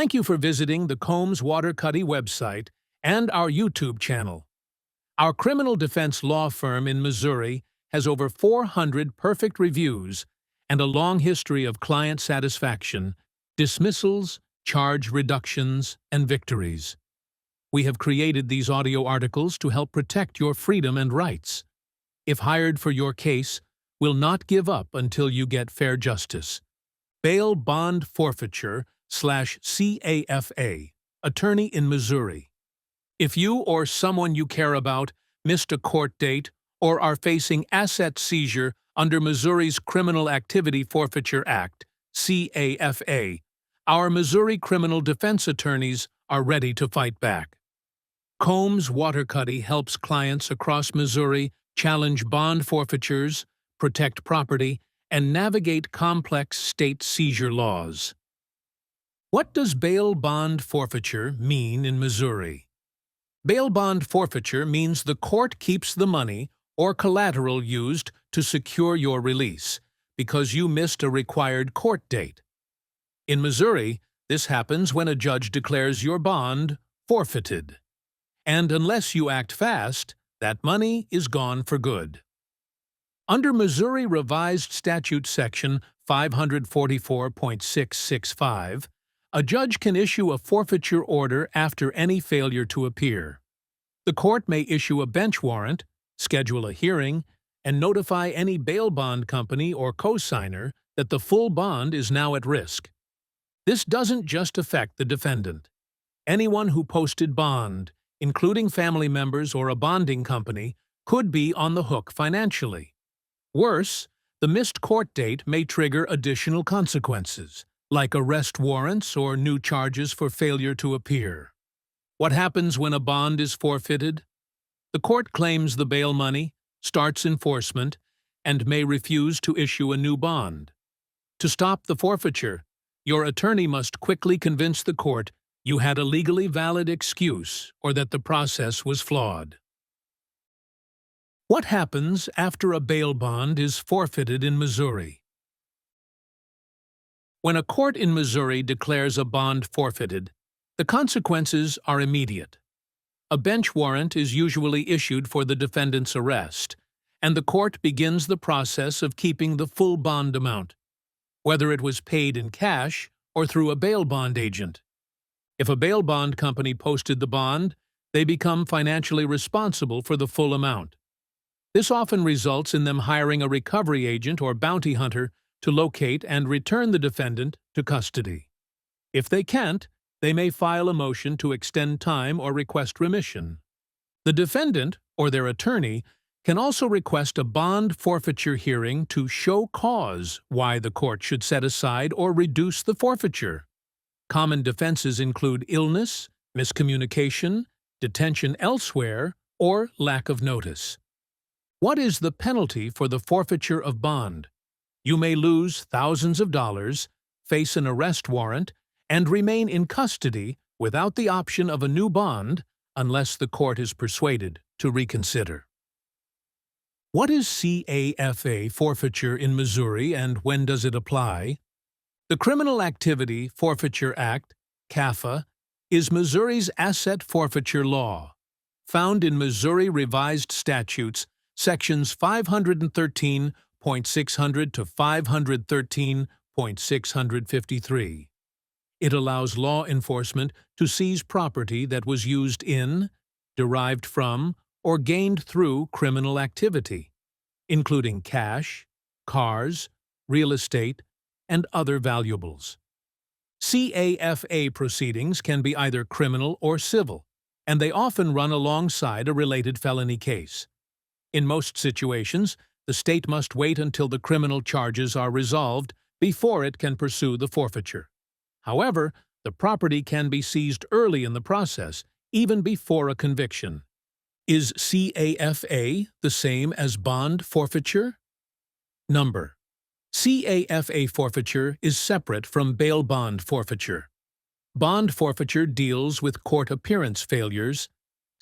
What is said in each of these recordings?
Thank you for visiting the Combs Waterkotte website and our YouTube channel. Our criminal defense law firm in Missouri has over 400 perfect reviews and a long history of client satisfaction, dismissals, charge reductions, and victories. We have created these audio articles to help protect your freedom and rights. If hired for your case, we'll not give up until you get fair justice. Bail Bond Forfeiture /CAFA, attorney in Missouri. If you or someone you care about missed a court date or are facing asset seizure under Missouri's Criminal Activity Forfeiture Act, CAFA, our Missouri criminal defense attorneys are ready to fight back. Combs Waterkotte helps clients across Missouri challenge bond forfeitures, protect property, and navigate complex state seizure laws. What does bail bond forfeiture mean in Missouri? Bail bond forfeiture means the court keeps the money or collateral used to secure your release because you missed a required court date. In Missouri, this happens when a judge declares your bond forfeited. And unless you act fast, that money is gone for good. Under Missouri Revised Statute Section 544.665, a judge can issue a forfeiture order after any failure to appear. The court may issue a bench warrant, schedule a hearing, and notify any bail bond company or co-signer that the full bond is now at risk. This doesn't just affect the defendant. Anyone who posted bond, including family members or a bonding company, could be on the hook financially. Worse, the missed court date may trigger additional consequences, like arrest warrants or new charges for failure to appear. What happens when a bond is forfeited? The court claims the bail money, starts enforcement, and may refuse to issue a new bond. To stop the forfeiture, your attorney must quickly convince the court you had a legally valid excuse or that the process was flawed. What happens after a bail bond is forfeited in Missouri? When a court in Missouri declares a bond forfeited, the consequences are immediate. A bench warrant is usually issued for the defendant's arrest, and the court begins the process of keeping the full bond amount, whether it was paid in cash or through a bail bond agent. If a bail bond company posted the bond, they become financially responsible for the full amount. This often results in them hiring a recovery agent or bounty hunter to locate and return the defendant to custody. If they can't, they may file a motion to extend time or request remission. The defendant, or their attorney, can also request a bond forfeiture hearing to show cause why the court should set aside or reduce the forfeiture. Common defenses include illness, miscommunication, detention elsewhere, or lack of notice. What is the penalty for the forfeiture of bond? You may lose thousands of dollars, face an arrest warrant, and remain in custody without the option of a new bond unless the court is persuaded to reconsider. What is CAFA forfeiture in Missouri and when does it apply? The Criminal Activity Forfeiture Act, CAFA, is Missouri's asset forfeiture law, found in Missouri Revised Statutes Sections 513.600 to 513.653. It allows law enforcement to seize property that was used in, derived from, or gained through criminal activity, including cash, cars, real estate, and other valuables. CAFA proceedings can be either criminal or civil, and they often run alongside a related felony case. In most situations, the state must wait until the criminal charges are resolved before it can pursue the forfeiture. However, the property can be seized early in the process, even before a conviction. Is CAFA the same as bond forfeiture? Number: CAFA forfeiture is separate from bail bond forfeiture. Bond forfeiture deals with court appearance failures.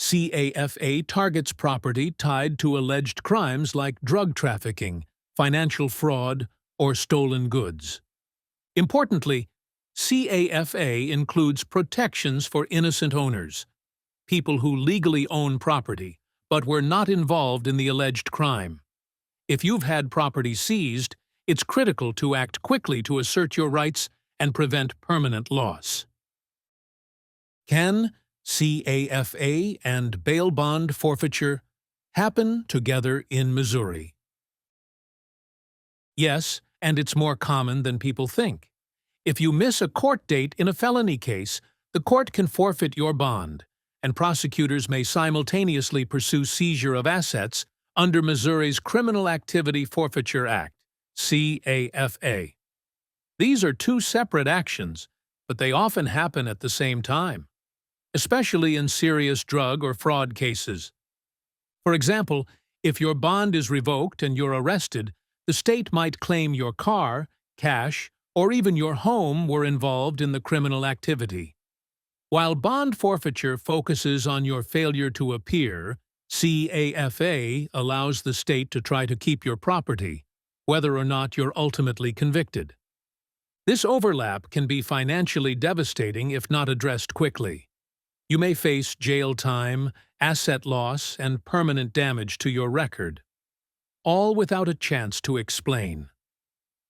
CAFA targets property tied to alleged crimes like drug trafficking, financial fraud, or stolen goods. Importantly, CAFA includes protections for innocent owners, people who legally own property but were not involved in the alleged crime. If you've had property seized, it's critical to act quickly to assert your rights and prevent permanent loss. Can CAFA and bail bond forfeiture happen together in Missouri? Yes, and it's more common than people think. If you miss a court date in a felony case, the court can forfeit your bond, and prosecutors may simultaneously pursue seizure of assets under Missouri's Criminal Activity Forfeiture Act, CAFA. These are two separate actions, but they often happen at the same time, especially in serious drug or fraud cases. For example, if your bond is revoked and you're arrested, the state might claim your car, cash, or even your home were involved in the criminal activity. While bond forfeiture focuses on your failure to appear, CAFA allows the state to try to keep your property, whether or not you're ultimately convicted. This overlap can be financially devastating if not addressed quickly. You may face jail time, asset loss, and permanent damage to your record, all without a chance to explain.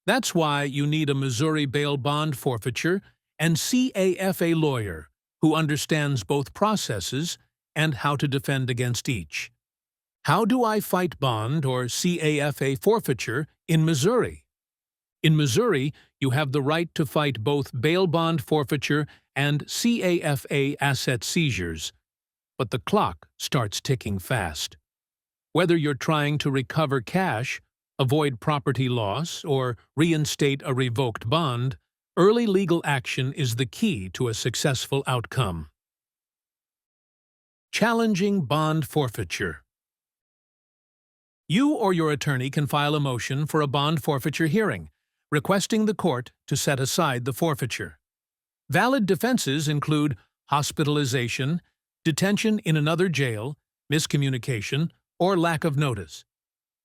That's why you need a Missouri bail bond forfeiture and CAFA lawyer who understands both processes and how to defend against each. How do I fight bond or CAFA forfeiture in Missouri? In Missouri, you have the right to fight both bail bond forfeiture and CAFA asset seizures, but the clock starts ticking fast. Whether you're trying to recover cash, avoid property loss, or reinstate a revoked bond, early legal action is the key to a successful outcome. Challenging bond forfeiture. You or your attorney can file a motion for a bond forfeiture hearing, requesting the court to set aside the forfeiture. Valid defenses include hospitalization, detention in another jail, miscommunication, or lack of notice.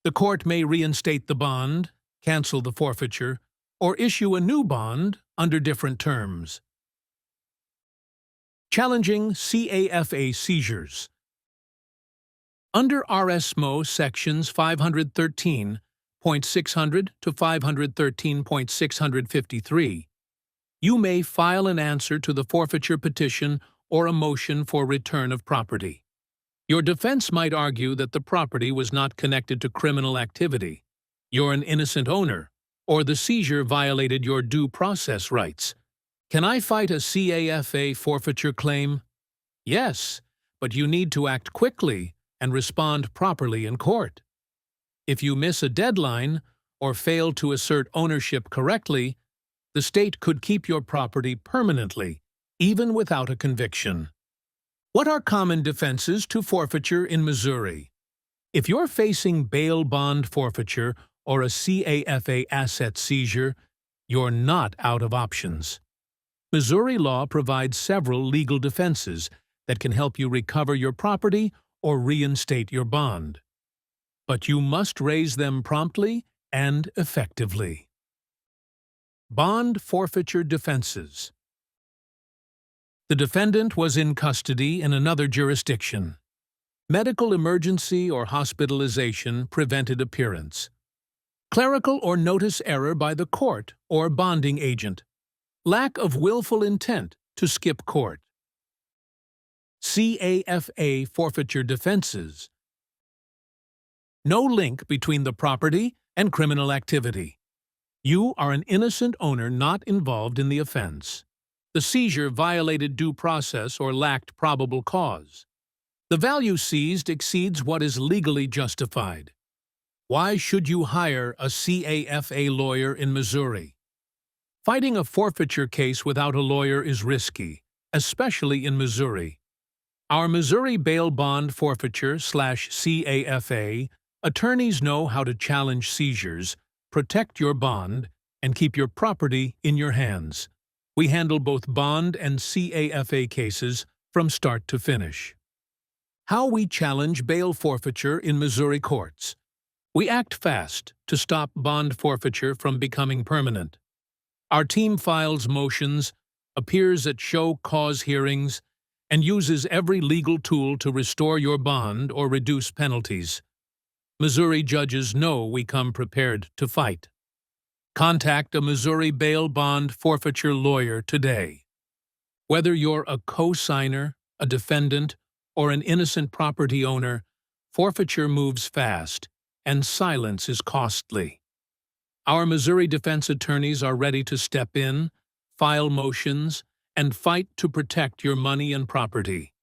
The court may reinstate the bond, cancel the forfeiture, or issue a new bond under different terms. Challenging CAFA seizures. Under RSMO sections 513.600 to 513.653, you may file an answer to the forfeiture petition or a motion for return of property. Your defense might argue that the property was not connected to criminal activity, you're an innocent owner, or the seizure violated your due process rights. Can I fight a CAFA forfeiture claim? Yes, but you need to act quickly and respond properly in court. If you miss a deadline or fail to assert ownership correctly, the state could keep your property permanently, even without a conviction. What are common defenses to forfeiture in Missouri? If you're facing bail bond forfeiture or a CAFA asset seizure, you're not out of options. Missouri law provides several legal defenses that can help you recover your property or reinstate your bond. But you must raise them promptly and effectively. Bond forfeiture defenses. The defendant was in custody in another jurisdiction. Medical emergency or hospitalization prevented appearance. Clerical or notice error by the court or bonding agent. Lack of willful intent to skip court. CAFA forfeiture defenses. No link between the property and criminal activity. You are an innocent owner not involved in the offense. The seizure violated due process or lacked probable cause. The value seized exceeds what is legally justified. Why should you hire a CAFA lawyer in Missouri? Fighting a forfeiture case without a lawyer is risky, especially in Missouri. Our Missouri Bail Bond Forfeiture/CAFA attorneys know how to challenge seizures, protect your bond, and keep your property in your hands. We handle both bond and CAFA cases from start to finish. How we challenge bail forfeiture in Missouri courts. We act fast to stop bond forfeiture from becoming permanent. Our team files motions, appears at show cause hearings, and uses every legal tool to restore your bond or reduce penalties. Missouri judges know we come prepared to fight. Contact a Missouri bail bond forfeiture lawyer today. Whether you're a co-signer, a defendant, or an innocent property owner, forfeiture moves fast, and silence is costly. Our Missouri defense attorneys are ready to step in, file motions, and fight to protect your money and property.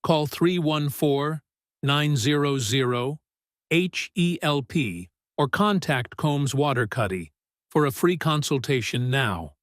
Call 314-900-HELP or contact Combs Waterkotte for a free consultation now.